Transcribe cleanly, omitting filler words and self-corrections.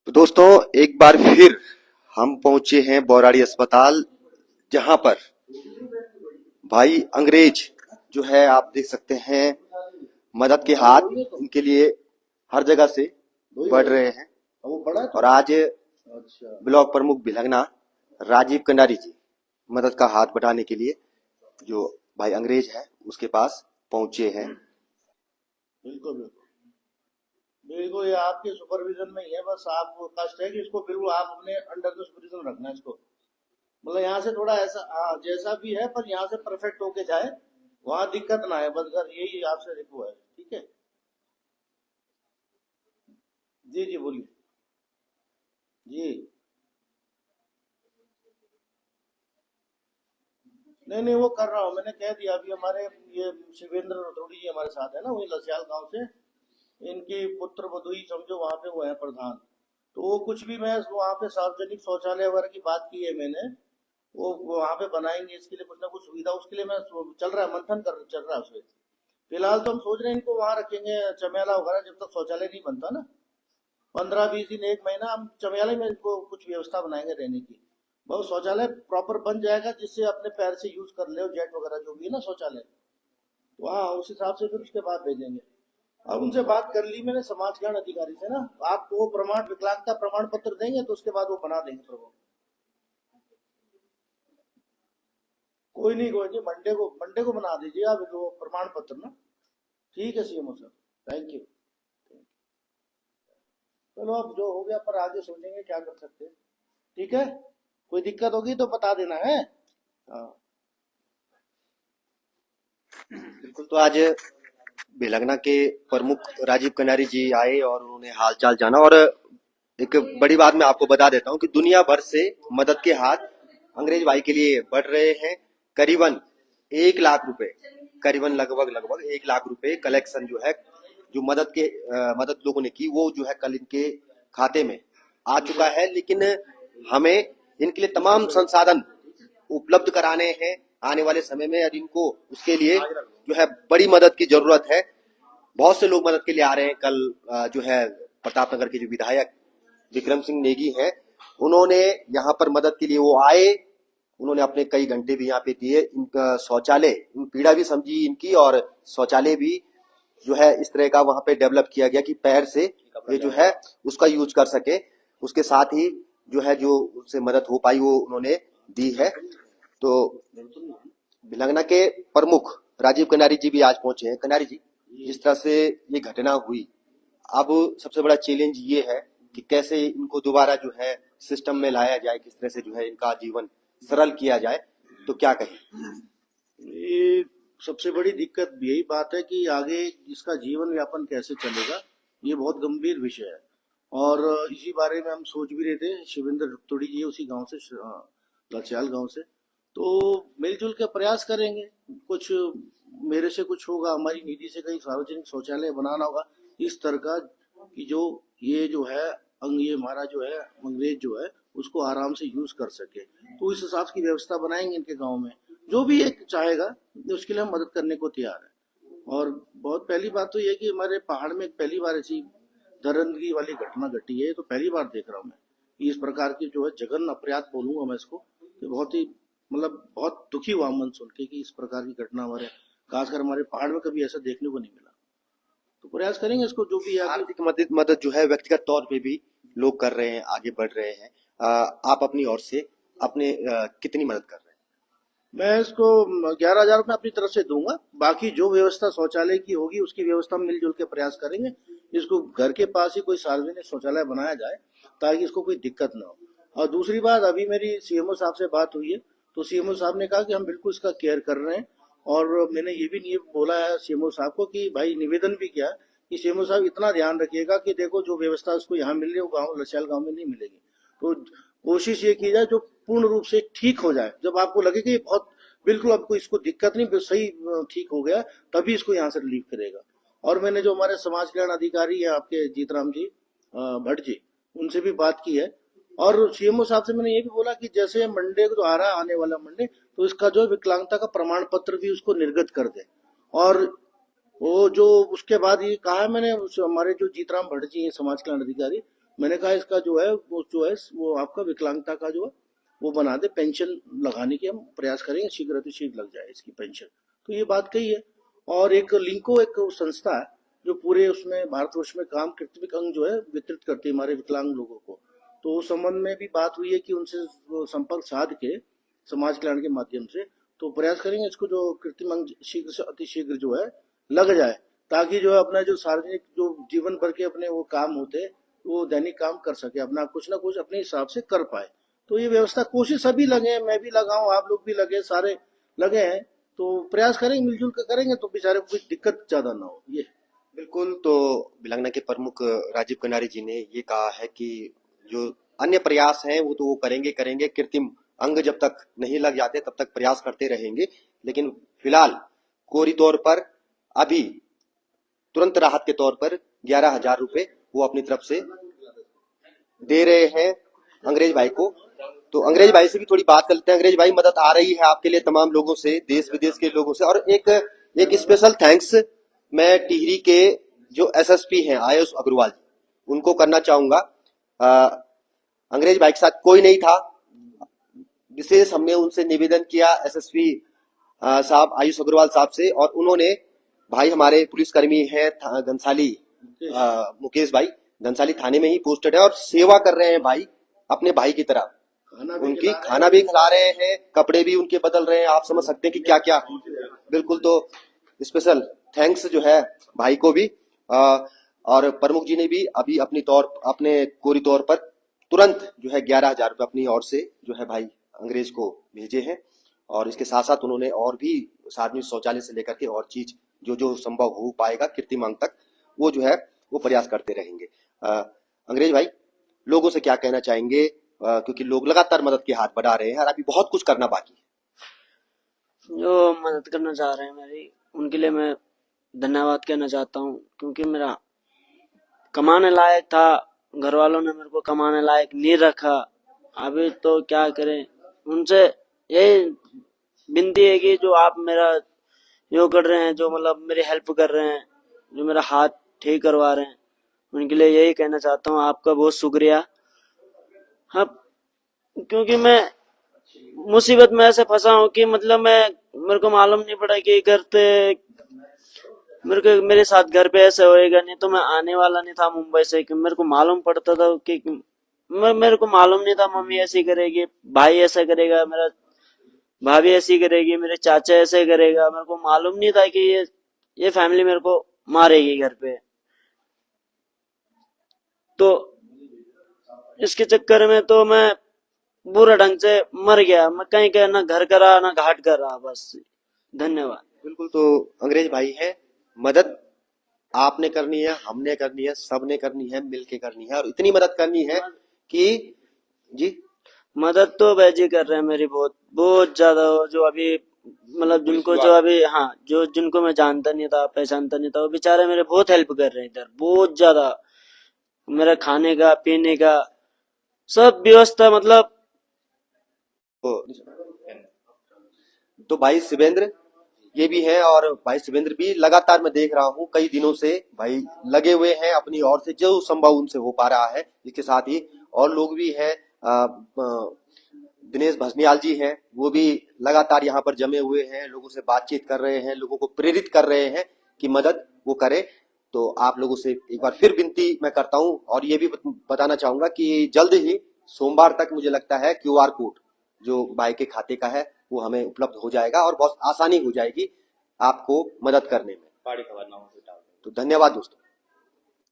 तो दोस्तों, एक बार फिर हम पहुंचे हैं बौराड़ी अस्पताल, जहां पर भाई अंग्रेज जो है, आप देख सकते हैं, मदद के हाथ इनके लिए हर जगह से बढ़ रहे हैं। और आज ब्लॉक प्रमुख भिलंगना राजीव कंडारी जी मदद का हाथ बढ़ाने के लिए जो भाई अंग्रेज है उसके पास पहुंचे हैं। बिल्कुल बिल्कुल बिल्कुल, ये आपके सुपरविजन में ही है। बस आपको कष्ट है कि इसको बिल्कुल आप अपने अंडर द सुपरविजन रखना है इसको। मतलब यहाँ से थोड़ा ऐसा जैसा भी है, पर यहाँ से परफेक्ट होके जाए, वहां दिक्कत ना है। बस घर यही आपसे रिक्व है, ठीक है? जी जी, बोलिए जी। नहीं नहीं, वो कर रहा हूँ, मैंने कह दिया। अभी हमारे ये शिवेंद्र रतोड़ी जी हमारे साथ है ना, वही लसियाल गांव से। इनकी पुत्र वधु ही समझो, वहां पे वो है प्रधान। तो वो कुछ भी, मैं वहां पे सार्वजनिक शौचालय वगैरह की बात की है मैंने। वो वहां पे बनाएंगे, इसके लिए कुछ ना कुछ सुविधा, उसके लिए मैं चल रहा है, मंथन कर चल रहा है उसमें। फिलहाल तो हम सोच रहे हैं इनको वहां रखेंगे चमेला वगैरह, जब तक शौचालय नहीं बनता ना। 15-20 दिन, 1 महीना हम चमेला में इनको कुछ व्यवस्था बनाएंगे रहने की। बहुत शौचालय प्रॉपर बन जाएगा, जिससे अपने पैर से यूज कर ले, जेट वगैरह जो भी है ना शौचालय। तो हाँ, उस हिसाब से फिर उसके बाद भेजेंगे। अब उनसे बात कर ली मैंने, समाज कल्याण अधिकारी से ना। आपको वो प्रमाण, विकलांगता प्रमाण पत्र देंगे, तो उसके बाद वो बना देंगे प्रभु। कोई नहीं, मंडे को बना दीजिए आप वो प्रमाण पत्र ना। ठीक है सीएमओ सर, थैंक यू। चलो, अब जो हो गया, पर आगे सोचेंगे क्या कर सकते हैं। ठीक है, कोई दिक्कत होगी तो बता देना है। हाँ बिल्कुल। तो आज भिलंगना के प्रमुख राजीव कंडारी जी आए और उन्होंने हालचाल जाना। और एक बड़ी बात मैं आपको बता देता हूं कि दुनिया भर से मदद के हाथ अंग्रेज भाई के लिए बढ़ रहे हैं। करीबन 1 लाख रुपए, करीबन लगभग लगभग 1 लाख रुपए कलेक्शन जो है, जो मदद लोगों ने की, वो जो है कल इनके खाते में आ चुका है। लेकिन हमें इनके लिए तमाम संसाधन उपलब्ध कराने हैं आने वाले समय में, और इनको उसके लिए जो है बड़ी मदद की जरूरत है। बहुत से लोग मदद के लिए आ रहे हैं। कल जो है प्रतापनगर के जो विधायक विक्रम सिंह नेगी हैं, उन्होंने यहाँ पर मदद के लिए वो आए। उन्होंने अपने कई घंटे भी यहाँ पे दिए। इनका शौचालय, इन पीड़ा भी समझी इनकी, और शौचालय भी जो है इस तरह का वहां पे डेवलप किया गया कि पैर से ये जो है उसका यूज कर सके। उसके साथ ही जो है जो उससे मदद हो पाई वो उन्होंने दी है। तो भिलंगना के प्रमुख राजीव कंडारी जी भी आज पहुंचे हैं। कंडारी जी, जिस तरह से ये घटना हुई, अब सबसे बड़ा चैलेंज ये है कि कैसे इनको दोबारा जो है सिस्टम में लाया जाए, किस तरह से जो है इनका जीवन सरल किया जाए। तो क्या कहें? ये सबसे बड़ी दिक्कत यही बात है कि आगे इसका जीवन यापन कैसे चलेगा, ये बहुत गंभीर विषय है। और इसी बारे में हम सोच भी रहे थे। शिवेंद्र रतोड़ी जी उसी गांव से, लछयाल गांव से। तो मिलजुल के प्रयास करेंगे। कुछ मेरे से कुछ होगा, हमारी निधि से कहीं सार्वजनिक शौचालय बनाना होगा इस तरह का, कि जो ये जो है ये हमारा जो है अंग्रेज जो है उसको आराम से यूज कर सके। तो इस हिसाब की व्यवस्था बनाएंगे इनके गांव में। जो भी एक चाहेगा उसके लिए हम मदद करने को तैयार है। और बहुत पहली बात तो ये कि हमारे पहाड़ में पहली बार ऐसी दरिंदगी वाली घटना घटी है। तो पहली बार देख रहा हूँ मैं इस प्रकार की जो है जघन्य अपराध बोलूंगा मैं इसको, कि बहुत ही, मतलब बहुत दुखी हुआ मन सुन के कि इस प्रकार की घटना हमारे, खासकर हमारे पहाड़ में कभी ऐसा देखने को नहीं मिला। तो प्रयास करेंगे इसको जो भी है। आर्थिक मदद जो है व्यक्तिगत तौर पे भी लोग कर रहे हैं, आगे बढ़ रहे हैं। आप अपनी ओर से अपने कितनी मदद कर रहे हैं? मैं इसको 11,000 रुपये अपनी तरफ से दूंगा। बाकी जो व्यवस्था शौचालय की होगी उसकी व्यवस्था मिलजुल के प्रयास करेंगे। इसको घर के पास ही कोई सार्वजनिक शौचालय बनाया जाए ताकि इसको कोई दिक्कत ना हो। और दूसरी बात, अभी मेरी सीएमओ साहब से बात हुई है, तो सीएमओ साहब ने कहा कि हम बिल्कुल इसका केयर कर रहे हैं। और मैंने ये भी नहीं बोला है सीएमओ साहब को कि भाई, निवेदन भी किया कि सीएमओ साहब इतना ध्यान रखिएगा कि देखो जो व्यवस्था उसको यहाँ मिल रही है वो गाँव लछयाल गाँव में नहीं मिलेगी। तो कोशिश ये की जाए जो पूर्ण रूप से ठीक हो जाए। जब आपको लगे कि बहुत बिल्कुल आपको इसको दिक्कत नहीं, सही ठीक हो गया, तभी इसको यहाँ से रिलीव करेगा। और मैंने जो हमारे समाज कल्याण अधिकारी है आपके जीतराम जी भट्ट जी, उनसे भी बात की है। और सीएमओ साहब से मैंने ये भी बोला कि जैसे मंडे को जो आ रहा है, आने वाला मंडे, तो इसका जो विकलांगता का प्रमाण पत्र भी उसको निर्गत कर दे। और वो जो उसके बाद ये कहा है मैंने, हमारे जो जीतराम भट्ट जी हैं समाज कल्याण अधिकारी, मैंने कहा इसका जो है वो आपका विकलांगता का जो है वो बना दे, पेंशन लगाने की हम प्रयास करेंगे, शीघ्र अतिशीघ्र लग जाए इसकी पेंशन। तो ये बात कही है। और एक लिंको एक संस्था है जो पूरे उसमें भारतवर्ष में काम कृत्रिम अंग जो है वितरित करती है हमारे विकलांग लोगों को। तो उस संबंध में भी बात हुई है कि उनसे संपर्क साध के समाज कल्याण के माध्यम से तो प्रयास करेंगे इसको जो कृत्रिम अंग शीघ्र से अतिशीघ्र जो है लग जाए, ताकि जो है अपना जो सार्वजनिक जो जीवन भर के अपने वो काम होते वो दैनिक काम कर सके, अपना कुछ ना कुछ अपने हिसाब से कर पाए। तो ये व्यवस्था, कोशिश सभी लगे हैं, मैं भी लगा हूँ, आप लोग भी लगे, सारे लगे हैं, तो प्रयास करेंगे, मिलजुल कर करेंगे तो बेचारे को कोई दिक्कत ज्यादा ना हो। ये बिल्कुल। तो भिलंगना के प्रमुख राजीव कनारी जी ने ये कहा है कि जो अन्य प्रयास हैं वो तो वो करेंगे करेंगे, कृत्रिम अंग जब तक नहीं लग जाते तब तक प्रयास करते रहेंगे, लेकिन फिलहाल कोरी तौर पर अभी तुरंत राहत के तौर पर 11,000 रुपए वो अपनी तरफ से दे रहे हैं अंग्रेज भाई को। तो अंग्रेज भाई से भी थोड़ी बात कर लेते हैं। अंग्रेज भाई, मदद आ रही है आपके लिए तमाम लोगों से, देश विदेश के लोगों से, और एक स्पेशल थैंक्स मैं टिहरी के जो एसएसपी हैं आयुष अग्रवाल जी, उनको करना चाहूंगा। अंग्रेज भाई के साथ कोई नहीं था, विशेष हमने उनसे निवेदन किया एसएसपी साहब आयुष अग्रवाल साहब से, और उन्होंने, भाई हमारे पुलिसकर्मी हैं घनसाली मुकेश भाई, घनसाली थाने में ही पोस्टेड है और सेवा कर रहे हैं भाई अपने भाई की तरह। उनकी खाना भी खिला रहे हैं, कपड़े भी उनके बदल रहे हैं, आप समझ सकते हैं कि क्या क्या। बिल्कुल। तो स्पेशल थैंक्स जो है भाई को भी, और प्रमुख जी ने भी अभी अपने कोरी तौर पर तुरंत जो है 11,000 रुपए अपनी ओर से जो है भाई अंग्रेज को भेजे हैं। और इसके साथ साथ उन्होंने और भी सार्वजनिक शौचालय से लेकर के और चीज जो जो संभव हो पाएगा कृत्रिम अंग तक, वो जो है वो प्रयास करते रहेंगे। अंग्रेज भाई, लोगों से क्या कहना चाहेंगे, क्योंकि लोग लगातार मदद के हाथ बढ़ा रहे हैं और अभी बहुत कुछ करना बाकी है। जो मदद करना चाह रहे हैं मेरी, उनके लिए मैं धन्यवाद कहना चाहता हूँ, क्योंकि मेरा कमाने लायक था, घर वालों ने मेरे को कमाने लायक नहीं रखा। अभी तो क्या करें, उनसे यही विनती है कि जो आप मेरा यो कर रहे हैं, जो मतलब मेरी हेल्प कर रहे हैं, जो मेरा हाथ ठीक करवा रहे हैं, उनके लिए यही कहना चाहता हूँ, आपका बहुत शुक्रिया। हाँ, क्योंकि मैं मुसीबत में ऐसे फंसा हूँ कि मतलब मेरे को मालूम नहीं पड़ा कि मेरे साथ घर पे ऐसे होएगा, नहीं तो मैं आने वाला नहीं था मुंबई से। कि मेरे को मालूम पड़ता था कि मेरे को मालूम नहीं था मम्मी ऐसी करेगी, भाई ऐसा करेगा, मेरा भाभी ऐसी करेगी, मेरे चाचा ऐसे करेगा। मेरे को मालूम नहीं था कि ये फैमिली मेरे को मारेगी घर पे। तो इसके चक्कर में तो मैं बुरा ढंग से मर गया। मैं कहीं का ना घर करा ना घाट करा, बस। धन्यवाद। बिल्कुल। तो अंग्रेज भाई है, मदद आपने करनी है, हमने करनी है, सबने करनी है, मिलके करनी है, और इतनी मदद करनी है कि जी मदद तो बैजी कर रहे हैं मेरी बहुत बहुत ज्यादा। जो अभी मतलब जिनको जो अभी हाँ जो जिनको मैं जानता नहीं था, पहचानता नहीं था, वो बेचारे मेरे बहुत हेल्प कर रहे हैं इधर, बहुत ज्यादा। मेरा खाने का पीने का सब व्यवस्था मतलब। तो भाई शिवेंद्र ये भी है, और भाई शिवेंद्र भी लगातार मैं देख रहा हूँ कई दिनों से भाई लगे हुए हैं अपनी ओर से जो संभव उनसे हो पा रहा है। इसके साथ ही और लोग भी हैं, दिनेश भजनियाल जी हैं, वो भी लगातार यहाँ पर जमे हुए हैं, लोगों से बातचीत कर रहे हैं, लोगों को प्रेरित कर रहे हैं कि मदद वो करे। तो आप लोगों से एक बार फिर विनती मैं करता हूँ, और ये भी बताना चाहूंगा कि जल्द ही सोमवार तक मुझे लगता है QR कोड जो भाई के खाते का है वो हमें उपलब्ध हो जाएगा और बहुत आसानी हो जाएगी आपको मदद करने में। तो धन्यवाद दोस्तों।